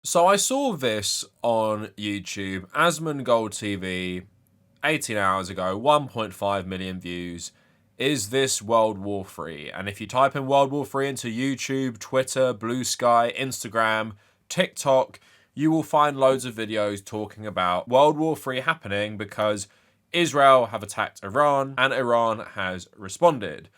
So I saw this on YouTube, Asmongold TV, 18 hours ago, 1.5 million views. Is this World War III? And if you type in World War III into YouTube, Twitter, Blue Sky, Instagram, TikTok, you will find loads of videos talking about World War III happening because Israel have attacked Iran and Iran has responded.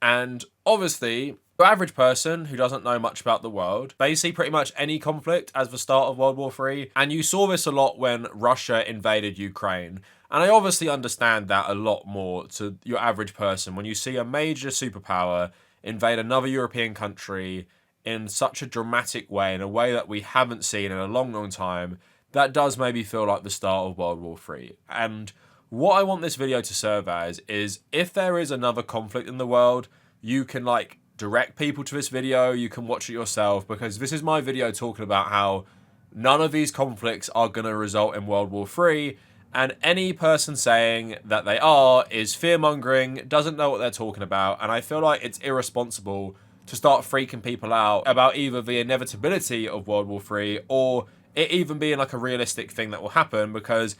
And obviously, the average person who doesn't know much about the world, they see pretty much any conflict as the start of World War III. And you saw this a lot when Russia invaded Ukraine. And I obviously understand that a lot more to your average person when you see a major superpower invade another European country in such a dramatic way, in a way that we haven't seen in a long, long time. That does maybe feel like the start of World War III. And what I want this video to serve as is if there is another conflict in the world, you can direct people to this video, you can watch it yourself, because this is my video talking about how none of these conflicts are going to result in World War III, and any person saying that they are is fear-mongering, doesn't know what they're talking about, and I feel like it's irresponsible to start freaking people out about either the inevitability of World War III or it even being like a realistic thing that will happen, because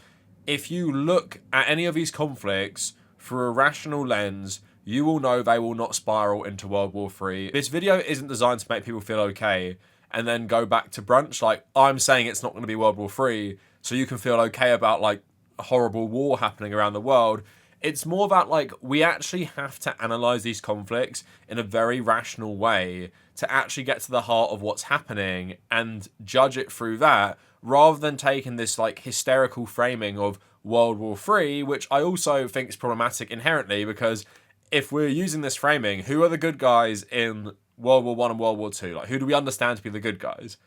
if you look at any of these conflicts through a rational lens, you will know they will not spiral into World War III. This video isn't designed to make people feel okay and then go back to brunch. Like, I'm saying it's not going to be World War III, so you can feel okay about a horrible war happening around the world. It's more about we actually have to analyze these conflicts in a very rational way to actually get to the heart of what's happening and judge it through that, rather than taking this hysterical framing of World War III, which I also think is problematic inherently, because if we're using this framing, who are the good guys in World War I and World War II? Who do we understand to be the good guys?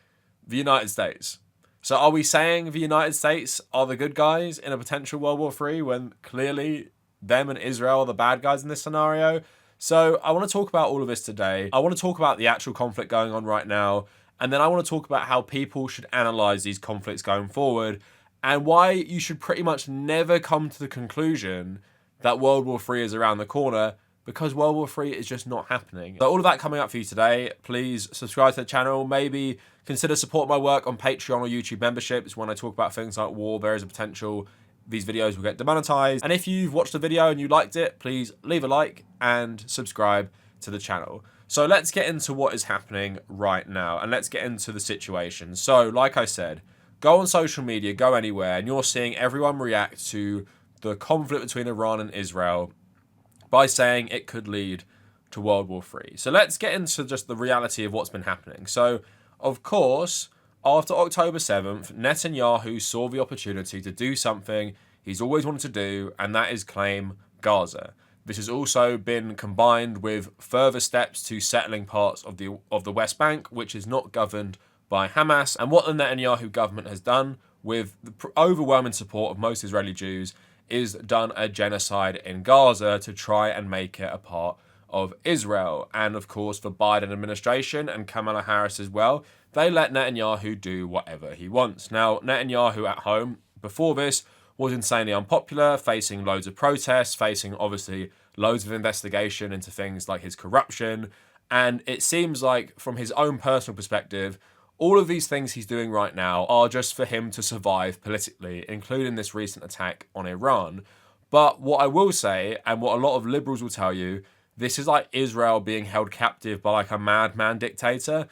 The United States. So are we saying the United States are the good guys in a potential World War III when clearly them and Israel are the bad guys in this scenario? So I want to talk about all of this today. I want to talk about the actual conflict going on right now, and then I want to talk about how people should analyze these conflicts going forward, and why you should pretty much never come to the conclusion that World War III is around the corner, because World War III is just not happening. So all of that coming up for you today. Please subscribe to the channel. Maybe consider supporting my work on Patreon or YouTube memberships. When I talk about things like war, there is a potential these videos will get demonetized. And if you've watched the video and you liked it, please leave a like and subscribe to the channel. So let's get into what is happening right now, and let's get into the situation. So like I said, go on social media, go anywhere, and you're seeing everyone react to the conflict between Iran and Israel by saying it could lead to World War III. So let's get into just the reality of what's been happening. So, of course, after October 7th, Netanyahu saw the opportunity to do something he's always wanted to do, and that is claim Gaza. This has also been combined with further steps to settling parts of the West Bank, which is not governed by Hamas. And what the Netanyahu government has done, with the overwhelming support of most Israeli Jews, is done a genocide in Gaza to try and make it a part of Israel. And of course, the Biden administration and Kamala Harris as well, they let Netanyahu do whatever he wants. Now, Netanyahu at home, before this, was insanely unpopular, facing loads of protests, facing obviously loads of investigation into things like his corruption. And it seems like, from his own personal perspective, all of these things he's doing right now are just for him to survive politically, including this recent attack on Iran. But what I will say, and what a lot of liberals will tell you, this is like Israel being held captive by a madman dictator.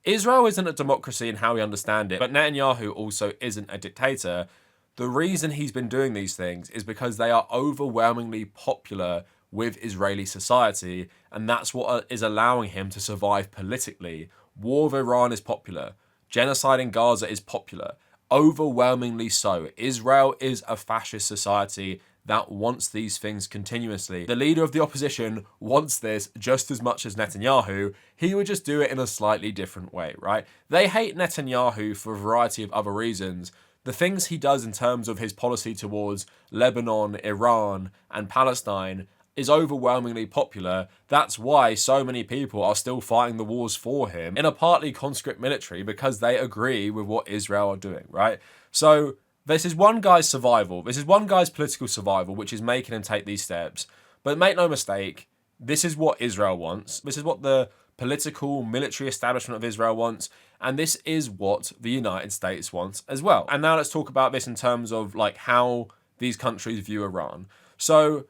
Israel isn't a democracy in how we understand it, but Netanyahu also isn't a dictator. The reason he's been doing these things is because they are overwhelmingly popular with Israeli society, and that's what is allowing him to survive politically. War of Iran is popular. Genocide in Gaza is popular. Overwhelmingly so. Israel is a fascist society that wants these things continuously. The leader of the opposition wants this just as much as Netanyahu. He would just do it in a slightly different way, right? They hate Netanyahu for a variety of other reasons. The things he does in terms of his policy towards Lebanon, Iran, and Palestine is overwhelmingly popular. That's why so many people are still fighting the wars for him in a partly conscript military, because they agree with what Israel are doing, right? So this is one guy's survival. This is one guy's political survival, which is making him take these steps. But make no mistake, this is what Israel wants. This is what the political, military establishment of Israel wants, and this is what the United States wants as well. And now let's talk about this in terms of like how these countries view Iran. So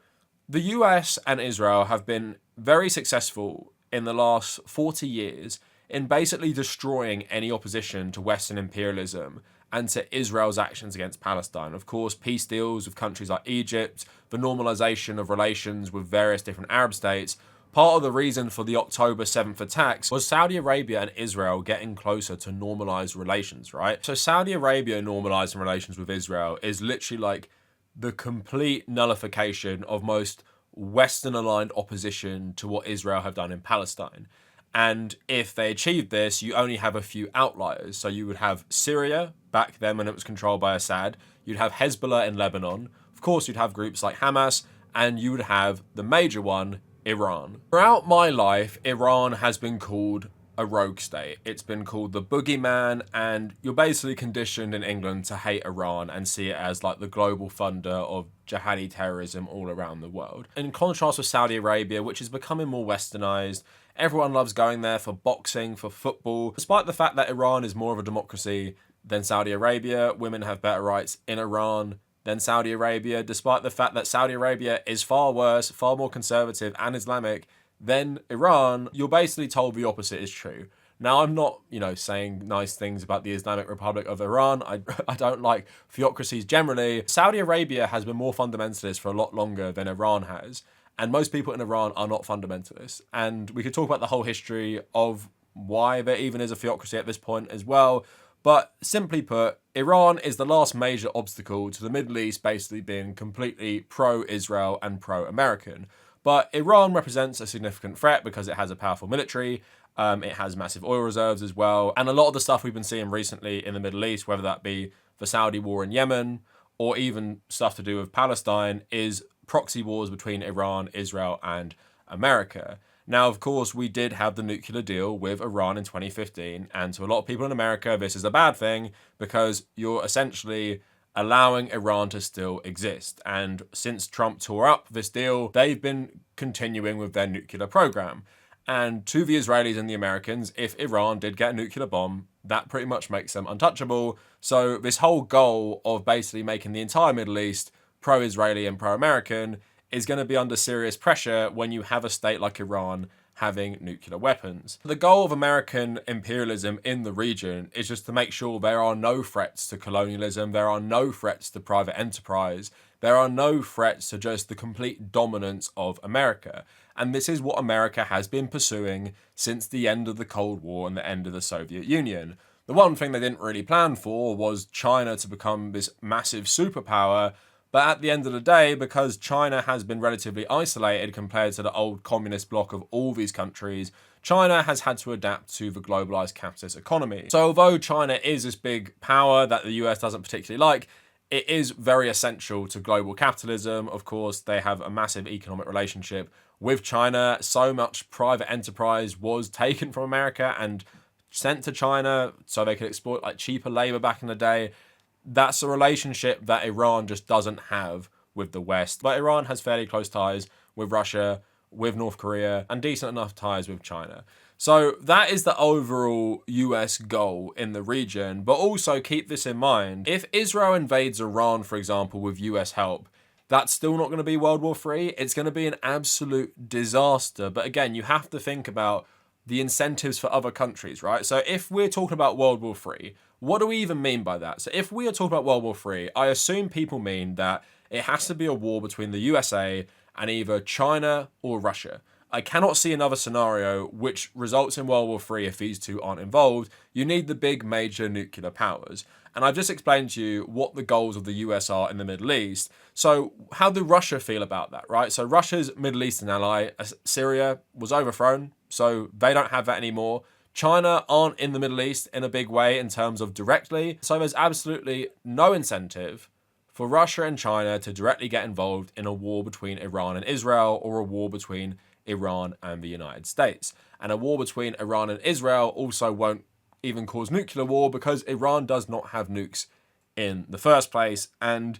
the US and Israel have been very successful in the last 40 years in basically destroying any opposition to Western imperialism and to Israel's actions against Palestine. Of course, peace deals with countries like Egypt, the normalization of relations with various different Arab states. Part of the reason for the October 7th attacks was Saudi Arabia and Israel getting closer to normalized relations, right? So Saudi Arabia normalizing relations with Israel is literally like the complete nullification of most Western-aligned opposition to what Israel have done in Palestine. And if they achieved this, you only have a few outliers. So you would have Syria, back then when it was controlled by Assad. You'd have Hezbollah in Lebanon. Of course, you'd have groups like Hamas. And you would have the major one, Iran. Throughout my life, Iran has been called a rogue state. It's been called the boogeyman, and you're basically conditioned in England to hate Iran and see it as like the global funder of jihadi terrorism all around the world. In contrast with Saudi Arabia, which is becoming more westernized, everyone loves going there for boxing, for football. Despite the fact that Iran is more of a democracy than Saudi Arabia, women have better rights in Iran than Saudi Arabia, despite the fact that Saudi Arabia is far worse, far more conservative and Islamic than Iran, you're basically told the opposite is true. Now, I'm not, saying nice things about the Islamic Republic of Iran. I don't like theocracies generally. Saudi Arabia has been more fundamentalist for a lot longer than Iran has. And most people in Iran are not fundamentalists. And we could talk about the whole history of why there even is a theocracy at this point as well. But simply put, Iran is the last major obstacle to the Middle East basically being completely pro-Israel and pro-American. But Iran represents a significant threat because it has a powerful military, it has massive oil reserves as well, and a lot of the stuff we've been seeing recently in the Middle East, whether that be the Saudi war in Yemen, or even stuff to do with Palestine, is proxy wars between Iran, Israel, and America. Now, of course, we did have the nuclear deal with Iran in 2015, and to a lot of people in America, this is a bad thing because you're essentially allowing Iran to still exist. And since Trump tore up this deal, they've been continuing with their nuclear program. And to the Israelis and the Americans, if Iran did get a nuclear bomb, that pretty much makes them untouchable. So this whole goal of basically making the entire Middle East pro-Israeli and pro-American is going to be under serious pressure when you have a state like Iran having nuclear weapons. The goal of American imperialism in the region is just to make sure there are no threats to colonialism, there are no threats to private enterprise, there are no threats to just the complete dominance of America. And this is what America has been pursuing since the end of the Cold War and the end of the Soviet Union. The one thing they didn't really plan for was China to become this massive superpower. But at the end of the day, because China has been relatively isolated compared to the old communist bloc of all these countries, China has had to adapt to the globalized capitalist economy. So although China is this big power that the US doesn't particularly like, it is very essential to global capitalism. Of course, they have a massive economic relationship with China. So much private enterprise was taken from America and sent to China so they could exploit like cheaper labor back in the day. That's a relationship that Iran just doesn't have with the West. But Iran has fairly close ties with Russia, with North Korea, and decent enough ties with China. So that is the overall US goal in the region. But also keep this in mind. If Israel invades Iran, for example, with US help, that's still not going to be World War III. It's going to be an absolute disaster. But again, you have to think about the incentives for other countries, right? So if we're talking about World War III, what do we even mean by that? So if we are talking about World War III, I assume people mean that it has to be a war between the USA and either China or Russia. I cannot see another scenario which results in World War III if these two aren't involved. You need the big major nuclear powers. And I've just explained to you what the goals of the US are in the Middle East. So how do Russia feel about that, right? So Russia's Middle Eastern ally, Syria, was overthrown. So they don't have that anymore. China aren't in the Middle East in a big way in terms of directly. So there's absolutely no incentive for Russia and China to directly get involved in a war between Iran and Israel or a war between Iran and the United States. And a war between Iran and Israel also won't even cause nuclear war because Iran does not have nukes in the first place. And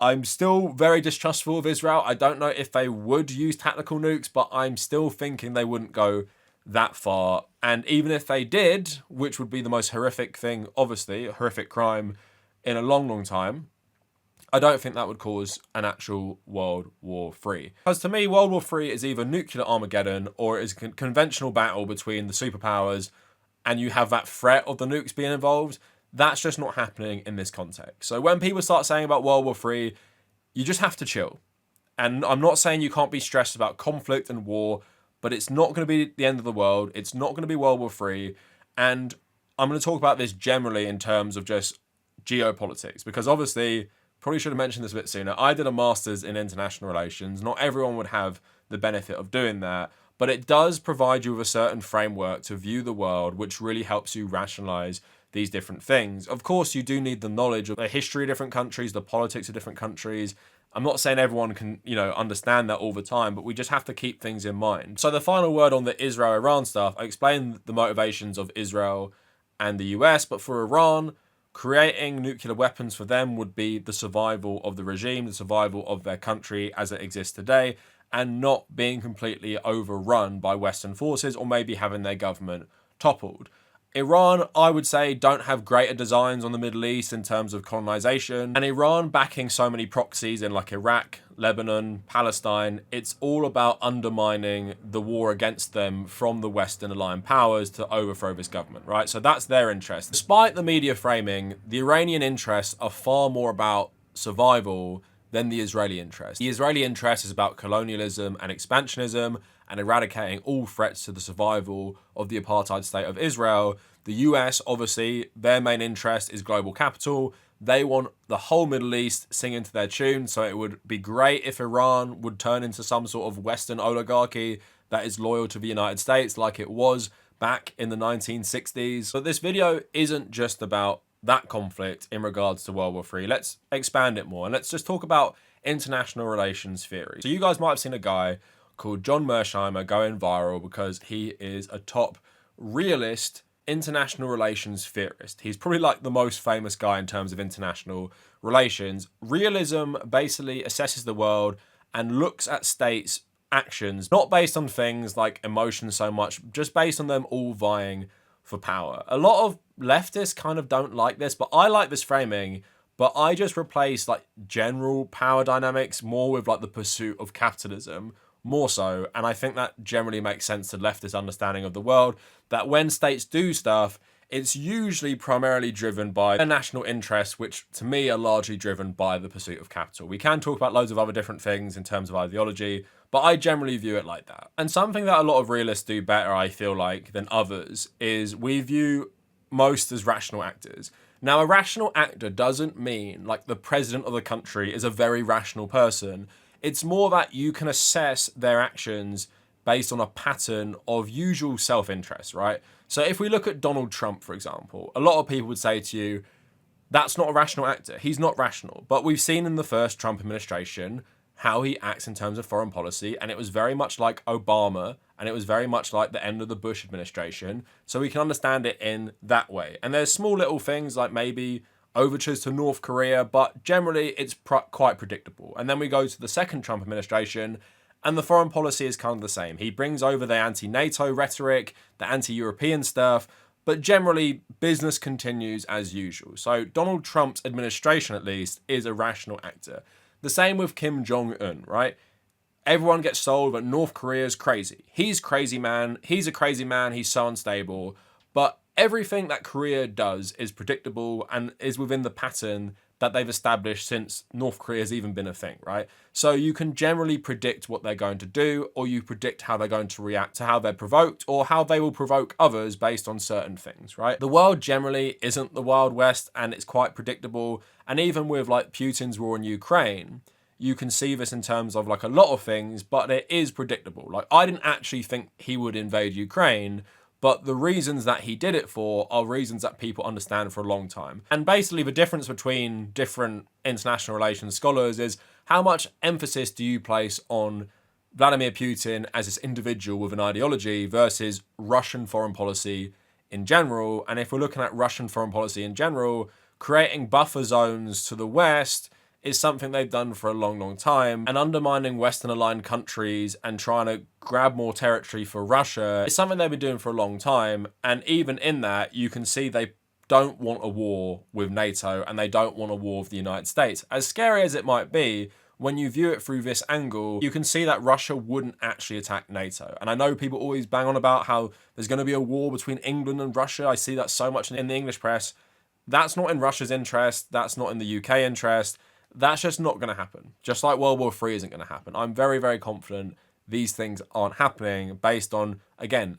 I'm still very distrustful of Israel. I don't know if they would use tactical nukes, but I'm still thinking they wouldn't go that far. And even if they did, which would be the most horrific thing, obviously, a horrific crime in a long, long time, I don't think that would cause an actual World War III. Because to me, World War III is either nuclear Armageddon or it is a conventional battle between the superpowers and you have that threat of the nukes being involved. That's just not happening in this context. So when people start saying about World War III, you just have to chill. And I'm not saying you can't be stressed about conflict and war, but it's not going to be the end of the world. It's not going to be World War III. And I'm going to talk about this generally in terms of just geopolitics, because obviously, probably should have mentioned this a bit sooner, I did a master's in international relations. Not everyone would have the benefit of doing that, but it does provide you with a certain framework to view the world, which really helps you rationalize these different things. Of course, you do need the knowledge of the history of different countries, the politics of different countries. I'm not saying everyone can, understand that all the time, but we just have to keep things in mind. So the final word on the Israel-Iran stuff, I explained the motivations of Israel and the US, but for Iran, creating nuclear weapons for them would be the survival of the regime, the survival of their country as it exists today, and not being completely overrun by Western forces or maybe having their government toppled. Iran, I would say, don't have greater designs on the Middle East in terms of colonization. And Iran backing so many proxies in like Iraq, Lebanon, Palestine, it's all about undermining the war against them from the Western aligned powers to overthrow this government, right? So that's their interest. Despite the media framing, the Iranian interests are far more about survival than the Israeli interest. The Israeli interest is about colonialism and expansionism and eradicating all threats to the survival of the apartheid state of Israel. The US, obviously, their main interest is global capital. They want the whole Middle East singing to their tune, so it would be great if Iran would turn into some sort of Western oligarchy that is loyal to the United States like it was back in the 1960s. But this video isn't just about that conflict in regards to World War III. Let's expand it more and let's just talk about international relations theory. So you guys might have seen a guy called John Mersheimer going viral because he is a top realist international relations theorist. He's probably like the most famous guy in terms of international relations. Realism basically assesses the world and looks at states' actions, not based on things like emotions so much, just based on them all vying for power. A lot of leftists kind of don't like this, but I like this framing, but I just replace like general power dynamics more with like the pursuit of capitalism more so. And I think that generally makes sense to leftist understanding of the world, that when states do stuff, it's usually primarily driven by their national interests, which to me are largely driven by the pursuit of capital. We can talk about loads of other different things in terms of ideology, but I generally view it like that. And something that a lot of realists do better, I feel like, than others is we view most as rational actors. Now, a rational actor doesn't mean like the president of the country is a very rational person. It's more that you can assess their actions based on a pattern of usual self-interest, right? So if we look at Donald Trump, for example, a lot of people would say to you, that's not a rational actor. He's not rational. But we've seen in the first Trump administration how he acts in terms of foreign policy, and it was very much like Obama, and it was very much like the end of the Bush administration. So we can understand it in that way. And there's small little things like maybe overtures to North Korea, but generally it's quite predictable. And then we go to the second Trump administration, and the foreign policy is kind of the same. He brings over the anti-NATO rhetoric, the anti-European stuff, but generally business continues as usual. So Donald Trump's administration, at least, is a rational actor. The same with Kim Jong-un, right? Everyone gets sold that North Korea is crazy. He's crazy man. He's a crazy man. He's so unstable. But everything that Korea does is predictable and is within the pattern that they've established since North Korea has even been a thing, right? So you can generally predict what they're going to do, or you predict how they're going to react to how they're provoked, or how they will provoke others based on certain things, right? The world generally isn't the Wild West, and it's quite predictable. And even with like Putin's war in Ukraine, you can see this in terms of like a lot of things, but it is predictable. Like I didn't actually think he would invade Ukraine, but the reasons that he did it for are reasons that people understand for a long time. And basically the difference between different international relations scholars is how much emphasis do you place on Vladimir Putin as this individual with an ideology versus Russian foreign policy in general. And if we're looking at Russian foreign policy in general, creating buffer zones to the West is something they've done for a long, long time, and undermining Western aligned countries and trying to grab more territory for Russia. It's something they've been doing for a long time. And even in that, you can see they don't want a war with NATO and they don't want a war with the United States. As scary as it might be, when you view it through this angle, you can see that Russia wouldn't actually attack NATO. And I know people always bang on about how there's going to be a war between England and Russia. I see that so much in the English press. That's not in Russia's interest. That's not in the UK interest. That's just not going to happen. Just like World War III isn't going to happen. I'm very, very confident these things aren't happening based on, again,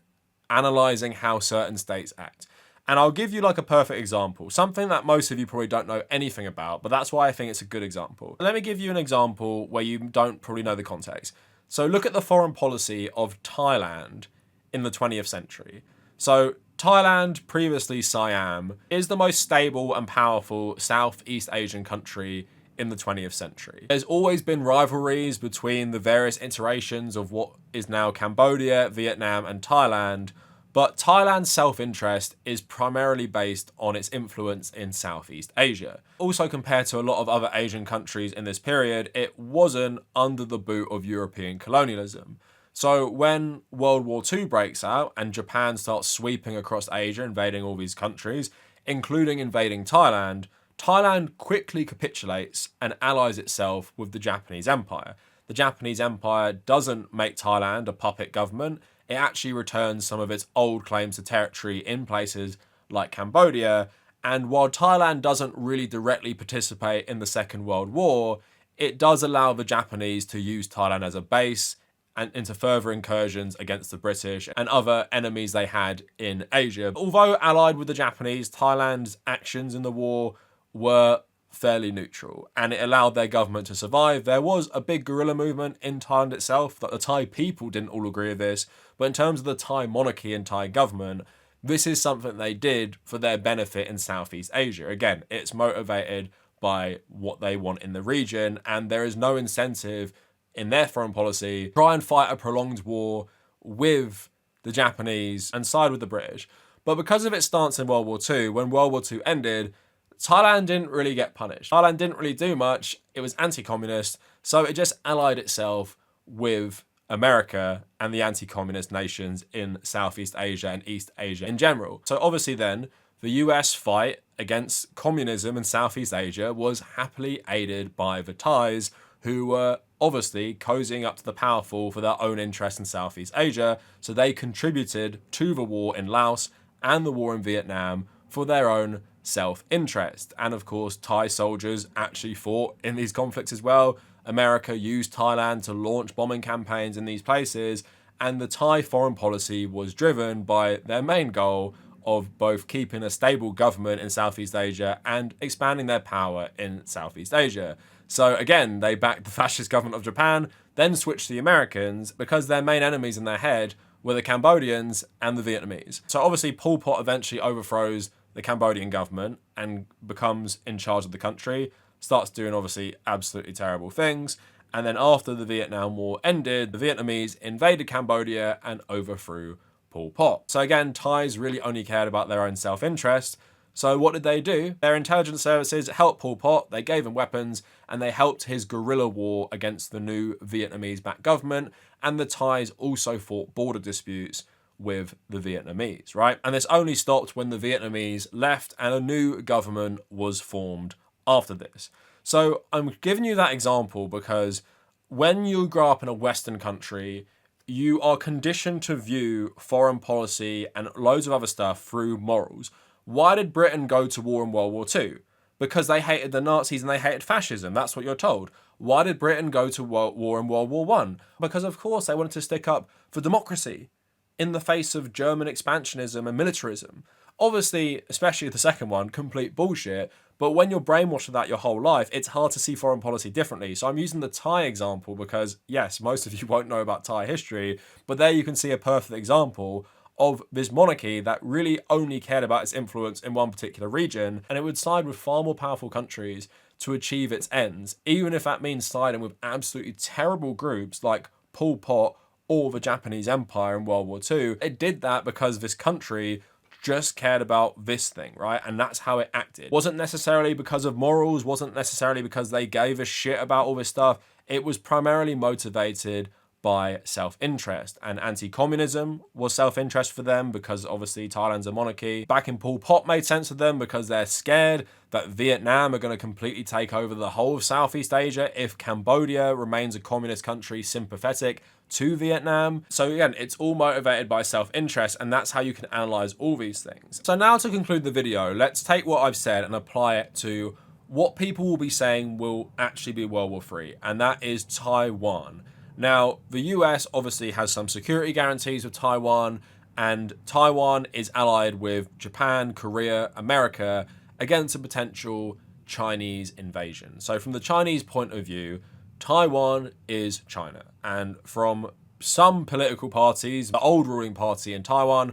analysing how certain states act. And I'll give you like a perfect example, something that most of you probably don't know anything about, but that's why I think it's a good example. Let me give you an example where you don't probably know the context. So look at the foreign policy of Thailand in the 20th century. So Thailand, previously Siam, is the most stable and powerful Southeast Asian country in the 20th century. There's always been rivalries between the various iterations of what is now Cambodia, Vietnam, and Thailand. But Thailand's self-interest is primarily based on its influence in Southeast Asia. Also, compared to a lot of other Asian countries in this period, it wasn't under the boot of European colonialism. So when World War II breaks out and Japan starts sweeping across Asia, invading all these countries, including invading Thailand, Thailand quickly capitulates and allies itself with the Japanese Empire. The Japanese Empire doesn't make Thailand a puppet government. It actually returns some of its old claims to territory in places like Cambodia. And while Thailand doesn't really directly participate in the Second World War, it does allow the Japanese to use Thailand as a base and into further incursions against the British and other enemies they had in Asia. Although allied with the Japanese, Thailand's actions in the war were fairly neutral, and it allowed their government to survive. There was a big guerrilla movement in Thailand itself, that the Thai people didn't all agree with this, but in terms of the Thai monarchy and Thai government, this is something they did for their benefit in Southeast Asia. Again, it's motivated by what they want in the region, and there is no incentive in their foreign policy to try and fight a prolonged war with the Japanese and side with the British. But because of its stance in World War II, when World War II ended, Thailand didn't really get punished. Thailand didn't really do much. It was anti-communist, so it just allied itself with America and the anti-communist nations in Southeast Asia and East Asia in general. So obviously then, the US fight against communism in Southeast Asia was happily aided by the Thais, who were obviously cozying up to the powerful for their own interest in Southeast Asia, so they contributed to the war in Laos and the war in Vietnam for their own self-interest. And of course, Thai soldiers actually fought in these conflicts as well. America used Thailand to launch bombing campaigns in these places, and the Thai foreign policy was driven by their main goal of both keeping a stable government in Southeast Asia and expanding their power in Southeast Asia. So again, they backed the fascist government of Japan, then switched to the Americans because their main enemies in their head were the Cambodians and the Vietnamese. So obviously Pol Pot eventually overthrows the Cambodian government and becomes in charge of the country, starts doing obviously absolutely terrible things. And then after the Vietnam War ended, the Vietnamese invaded Cambodia and overthrew Pol Pot. So again, Thais really only cared about their own self-interest. So what did they do? Their intelligence services helped Pol Pot, they gave him weapons, and they helped his guerrilla war against the new Vietnamese-backed government. And the Thais also fought border disputes with the Vietnamese, right? And this only stopped when the Vietnamese left and a new government was formed after this. So I'm giving you that example because when you grow up in a Western country, you are conditioned to view foreign policy and loads of other stuff through morals. Why did Britain go to war in World War II? Because they hated the Nazis and they hated fascism. That's what you're told. Why did Britain go to war in World War I? Because of course they wanted to stick up for democracy in the face of German expansionism and militarism. Obviously, especially the second one, complete bullshit. But when you're brainwashed with that your whole life, it's hard to see foreign policy differently. So I'm using the Thai example because, yes, most of you won't know about Thai history, but there you can see a perfect example of this monarchy that really only cared about its influence in one particular region, and it would side with far more powerful countries to achieve its ends, even if that means siding with absolutely terrible groups like Pol Pot or the Japanese Empire in World War II. It did that because this country just cared about this thing, right? And that's how it acted. Wasn't necessarily because of morals, wasn't necessarily because they gave a shit about all this stuff. It was primarily motivated by self-interest. And anti-communism was self-interest for them because obviously Thailand's a monarchy. Backing Pol Pot made sense to them because they're scared that Vietnam are going to completely take over the whole of Southeast Asia if Cambodia remains a communist country sympathetic to Vietnam. So again, it's all motivated by self-interest, and that's how you can analyze all these things. So now to conclude the video, let's take what I've said and apply it to what people will be saying will actually be World War III, and that is Taiwan. Now, the US obviously has some security guarantees with Taiwan, and Taiwan is allied with Japan, Korea, America against a potential Chinese invasion. So from the Chinese point of view, Taiwan is China. And from some political parties, the old ruling party in Taiwan,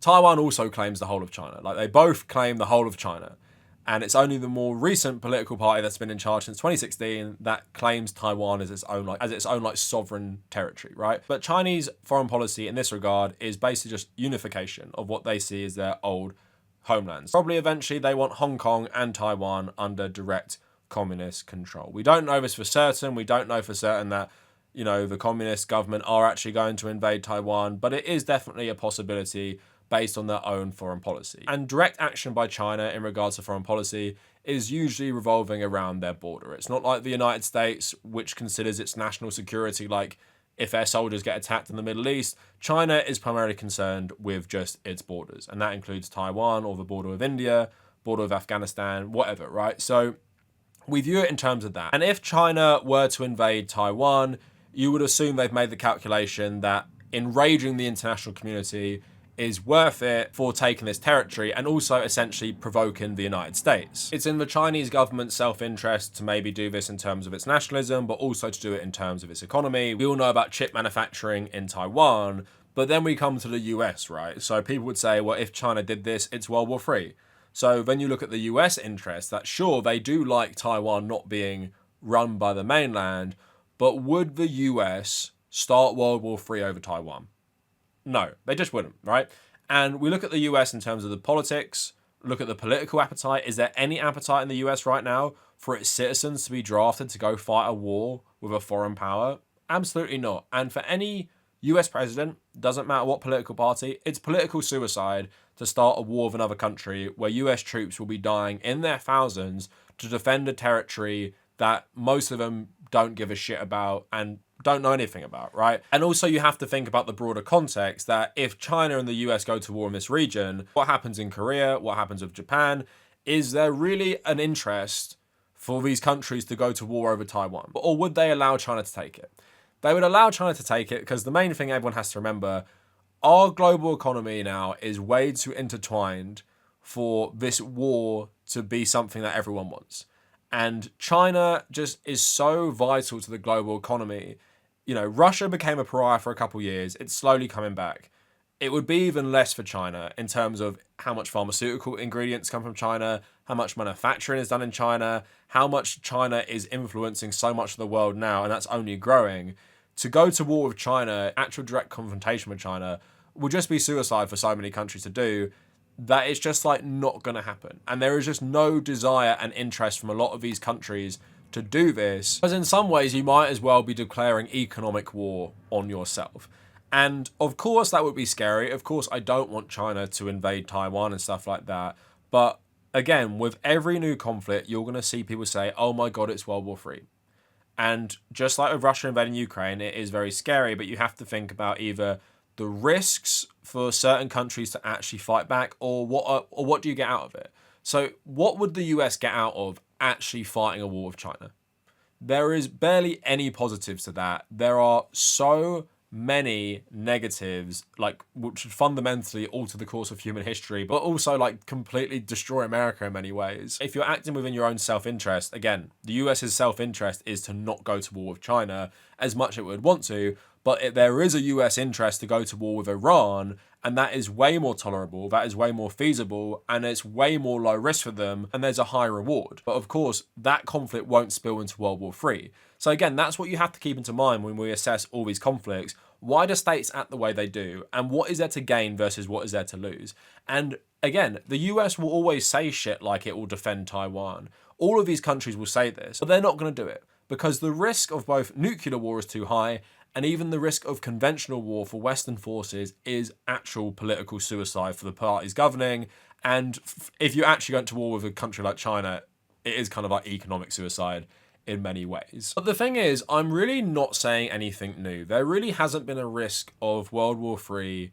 Taiwan also claims the whole of China. Like, they both claim the whole of China. And it's only the more recent political party that's been in charge since 2016 that claims Taiwan as its own sovereign territory, right? But Chinese foreign policy in this regard is basically just unification of what they see as their old homelands. Probably eventually they want Hong Kong and Taiwan under direct communist control. We don't know this for certain. We don't know for certain that, you know, the communist government are actually going to invade Taiwan, but it is definitely a possibility based on their own foreign policy. And direct action by China in regards to foreign policy is usually revolving around their border. It's not like the United States, which considers its national security, like if their soldiers get attacked in the Middle East. China is primarily concerned with just its borders, and that includes Taiwan or the border with India, border with Afghanistan, whatever, right? So we view it in terms of that. And if China were to invade Taiwan, you would assume they've made the calculation that enraging the international community is worth it for taking this territory and also essentially provoking the United States. It's in the Chinese government's self-interest to maybe do this in terms of its nationalism, but also to do it in terms of its economy. We all know about chip manufacturing in Taiwan, but then we come to the US, right? So people would say, well, if China did this, it's World War III. So then you look at the US interest, that sure, they do like Taiwan not being run by the mainland, but would the US start World War III over Taiwan? No, they just wouldn't, right? And we look at the US in terms of the politics, look at the political appetite. Is there any appetite in the US right now for its citizens to be drafted to go fight a war with a foreign power? Absolutely not. And for any US president, doesn't matter what political party, it's political suicide to start a war with another country where US troops will be dying in their thousands to defend a territory that most of them don't give a shit about and don't know anything about, right? And also you have to think about the broader context that if China and the US go to war in this region, what happens in Korea, what happens with Japan? Is there really an interest for these countries to go to war over Taiwan? Or would they allow China to take it? They would allow China to take it because the main thing everyone has to remember, our global economy now is way too intertwined for this war to be something that everyone wants. And China just is so vital to the global economy. You know, Russia became a pariah for a couple years. It's slowly coming back. It would be even less for China in terms of how much pharmaceutical ingredients come from China, how much manufacturing is done in China, how much China is influencing so much of the world now, and that's only growing. To go to war with China, actual direct confrontation with China, would just be suicide for so many countries to do, that it's just like not going to happen. And there is just no desire and interest from a lot of these countries to do this, because in some ways you might as well be declaring economic war on yourself. And of course that would be scary. Of course I don't want China to invade Taiwan and stuff like that. But again, with every new conflict, you're going to see people say, oh my God, it's World War III. And just like with Russia invading Ukraine, it is very scary, but you have to think about either the risks for certain countries to actually fight back, or what do you get out of it? So what would the US get out of actually fighting a war with China? There is barely any positives to that. There are so many negatives, like, which would fundamentally alter the course of human history, but also like completely destroy America in many ways. If you're acting within your own self-interest, again, the US's self-interest is to not go to war with China as much as it would want to, but there is a US interest to go to war with Iran, and that is way more tolerable, that is way more feasible, and it's way more low risk for them, and there's a high reward. But of course, that conflict won't spill into World War III. So again, that's what you have to keep into mind when we assess all these conflicts. Why do states act the way they do? And what is there to gain versus what is there to lose? And again, the US will always say shit like it will defend Taiwan. All of these countries will say this, but they're not going to do it, because the risk of both nuclear war is too high And even the risk of conventional war for Western forces is actual political suicide for the parties governing. And if you actually go to war with a country like China, it is kind of like economic suicide in many ways. But the thing is, I'm really not saying anything new. There really hasn't been a risk of World War III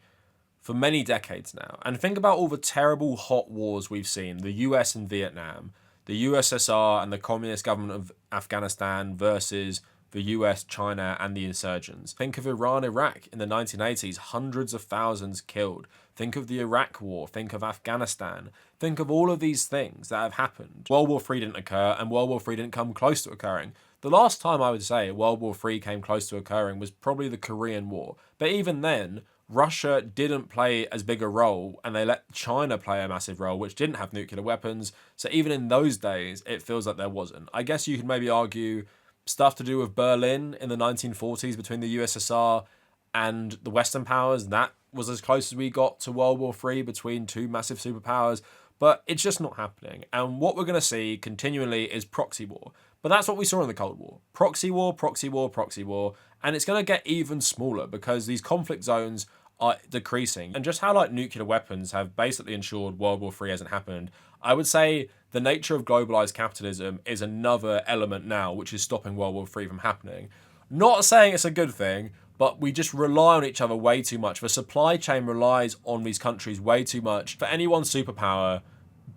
for many decades now. And think about all the terrible hot wars we've seen, the US and Vietnam, the USSR and the communist government of Afghanistan versus the US, China, and the insurgents. Think of Iran, Iraq in the 1980s, hundreds of thousands killed. Think of the Iraq War, think of Afghanistan. Think of all of these things that have happened. World War III didn't occur, and World War III didn't come close to occurring. The last time I would say World War III came close to occurring was probably the Korean War. But even then, Russia didn't play as big a role, and they let China play a massive role, which didn't have nuclear weapons. So even in those days, it feels like there wasn't. I guess you could maybe argue stuff to do with Berlin in the 1940s between the USSR and the Western powers. That was as close as we got to World War III between two massive superpowers. But it's just not happening. And what we're going to see continually is proxy war. But that's what we saw in the Cold War. Proxy war, proxy war, proxy war. And it's going to get even smaller because these conflict zones are decreasing. And just how like nuclear weapons have basically ensured World War III hasn't happened, I would say the nature of globalized capitalism is another element now which is stopping World War III from happening. Not saying it's a good thing, but we just rely on each other way too much. The supply chain relies on these countries way too much for any one superpower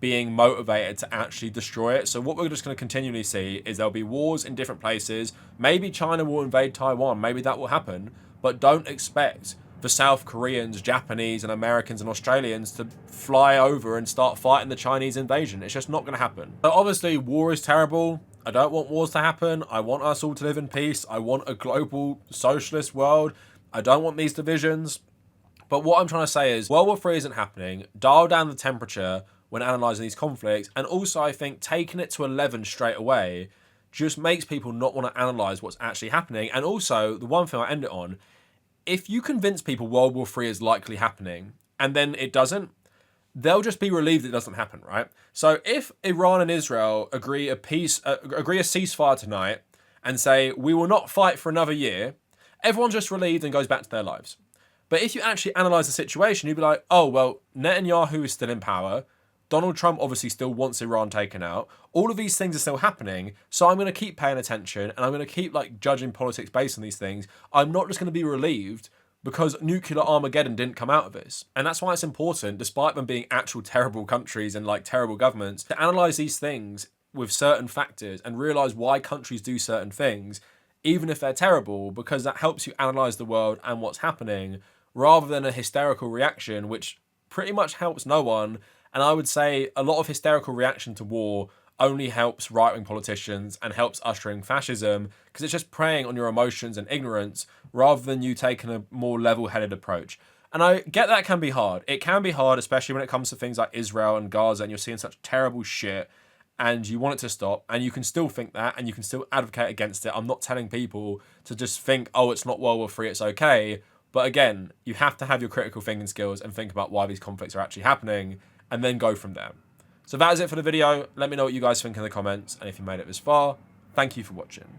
being motivated to actually destroy it. So what we're just going to continually see is there'll be wars in different places. Maybe China will invade Taiwan. Maybe that will happen. But don't expect the South Koreans, Japanese, and Americans and Australians to fly over and start fighting the Chinese invasion. It's just not going to happen. So obviously, war is terrible. I don't want wars to happen. I want us all to live in peace. I want a global socialist world. I don't want these divisions. But what I'm trying to say is World War III isn't happening. Dial down the temperature when analysing these conflicts. And also, I think taking it to 11 straight away just makes people not want to analyse what's actually happening. And also, the one thing I end it on, if you convince people World War III is likely happening and then it doesn't, they'll just be relieved it doesn't happen, right? So if Iran and Israel agree a ceasefire tonight and say, we will not fight for another year, everyone's just relieved and goes back to their lives. But if you actually analyse the situation, you'd be like, oh, well, Netanyahu is still in power. Donald Trump obviously still wants Iran taken out. All of these things are still happening. So I'm going to keep paying attention and I'm going to keep like judging politics based on these things. I'm not just going to be relieved because nuclear Armageddon didn't come out of this. And that's why it's important, despite them being actual terrible countries and like terrible governments, to analyze these things with certain factors and realize why countries do certain things, even if they're terrible, because that helps you analyze the world and what's happening rather than a hysterical reaction, which pretty much helps no one. And I would say a lot of hysterical reaction to war only helps right-wing politicians and helps ushering fascism because it's just preying on your emotions and ignorance rather than you taking a more level-headed approach. And I get that can be hard. It can be hard, especially when it comes to things like Israel and Gaza and you're seeing such terrible shit and you want it to stop and you can still think that and you can still advocate against it. I'm not telling people to just think, oh, it's not World War III, it's okay. But again, you have to have your critical thinking skills and think about why these conflicts are actually happening and then go from there. So that is it for the video. Let me know what you guys think in the comments. And if you made it this far, thank you for watching.